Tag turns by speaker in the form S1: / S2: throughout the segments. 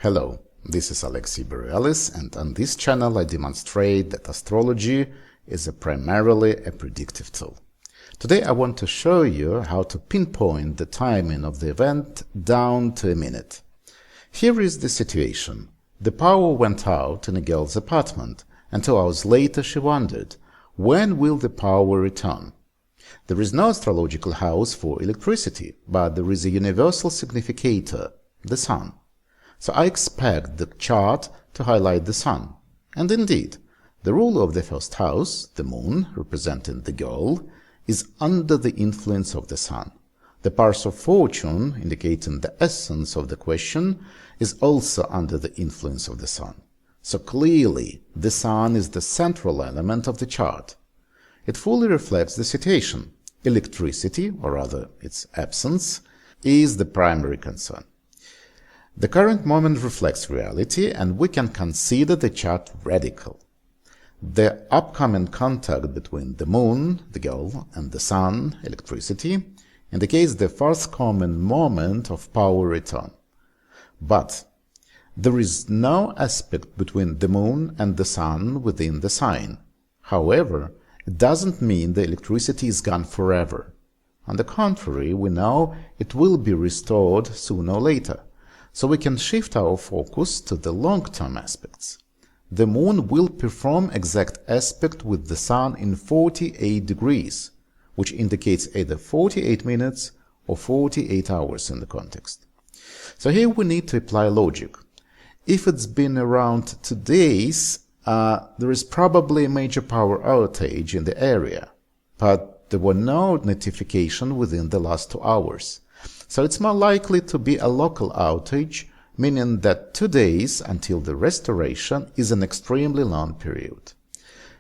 S1: Hello, this is Alexey Borealis, and on this channel I demonstrate that astrology is primarily a predictive tool. Today I want to show you how to pinpoint the timing of the event down to a minute. Here is the situation. The power went out in a girl's apartment, and 2 hours later she wondered, when will the power return? There is no astrological house for electricity, but there is a universal significator, the sun. So I expect the chart to highlight the sun. And indeed, the ruler of the first house, the moon, representing the girl, is under the influence of the sun. The pars of fortune, indicating the essence of the question, is also under the influence of the sun. So clearly, the sun is the central element of the chart. It fully reflects the situation. Electricity, or rather its absence, is the primary concern. The current moment reflects reality, and we can consider the chart radical. The upcoming contact between the moon, the girl, and the sun, electricity, indicates the forthcoming moment of power return. But there is no aspect between the moon and the sun within the sign. However, it doesn't mean the electricity is gone forever. On the contrary, we know it will be restored sooner or later. So we can shift our focus to the long-term aspects. The moon will perform exact aspect with the sun in 48 degrees, which indicates either 48 minutes or 48 hours in the context. So here we need to apply logic. If it's been around 2 days, there is probably a major power outage in the area, but there were no notification within the last 2 hours. So it's more likely to be a local outage, meaning that 2 days until the restoration is an extremely long period.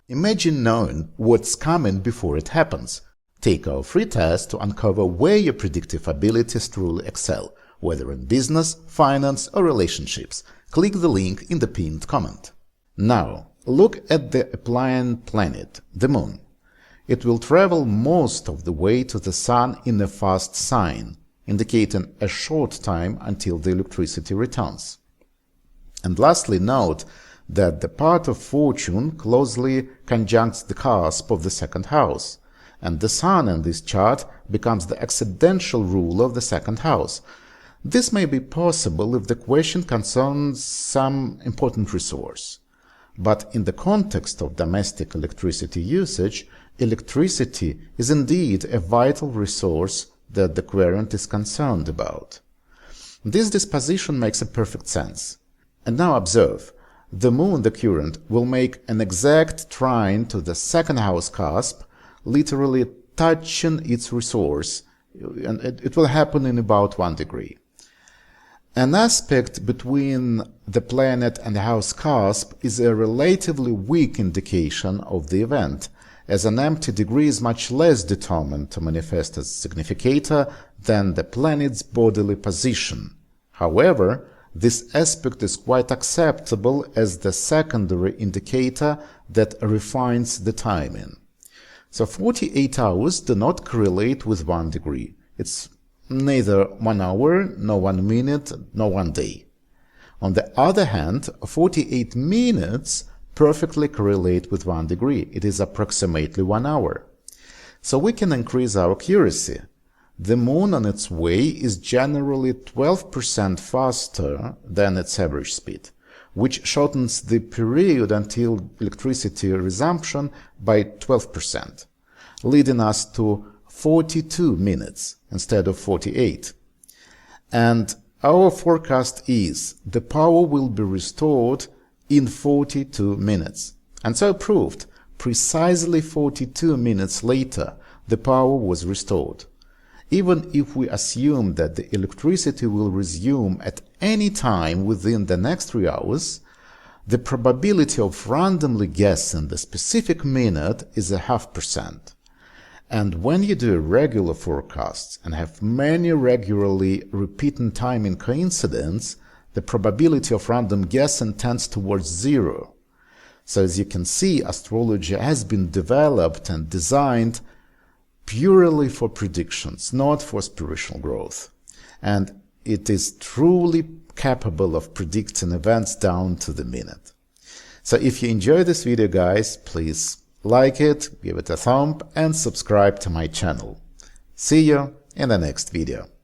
S1: Imagine knowing what's coming before it happens. Take our free test to uncover where your predictive abilities truly excel, whether in business, finance, or relationships. Click the link in the pinned comment. Now, look at the applying planet, the moon. It will travel most of the way to the sun in a fast sign, indicating a short time until the electricity returns. And lastly, note that the part of fortune closely conjuncts the cusp of the second house, and the sun in this chart becomes the accidental ruler of the second house. This may be possible if the question concerns some important resource. But in the context of domestic electricity usage, electricity is indeed a vital resource that the querent is concerned about. This disposition makes a perfect sense. And now observe, the moon, the current, will make an exact trine to the second house cusp, literally touching its resource, and it will happen in about 1 degree. An aspect between the planet and the house cusp is a relatively weak indication of the event, as an empty degree is much less determined to manifest as significator than the planet's bodily position. However, this aspect is quite acceptable as the secondary indicator that refines the timing. So 48 hours do not correlate with 1 degree. It's neither 1 hour, nor 1 minute, nor 1 day. On the other hand, 48 minutes perfectly correlate with 1 degree. It is approximately 1 hour. So we can increase our accuracy. The moon on its way is generally 12% faster than its average speed, which shortens the period until electricity resumption by 12%, leading us to 42 minutes instead of 48. And our forecast is the power will be restored in 42 minutes. And so proved, precisely 42 minutes later, the power was restored. Even if we assume that the electricity will resume at any time within the next 3 hours, the probability of randomly guessing the specific minute is 0.5%. And when you do regular forecasts and have many regularly repeating timing coincidence, the probability of random guessing tends towards 0. So as you can see, astrology has been developed and designed purely for predictions, not for spiritual growth. And it is truly capable of predicting events down to the minute. So if you enjoy this video, guys, please like it, give it a thumb, and subscribe to my channel. See you in the next video.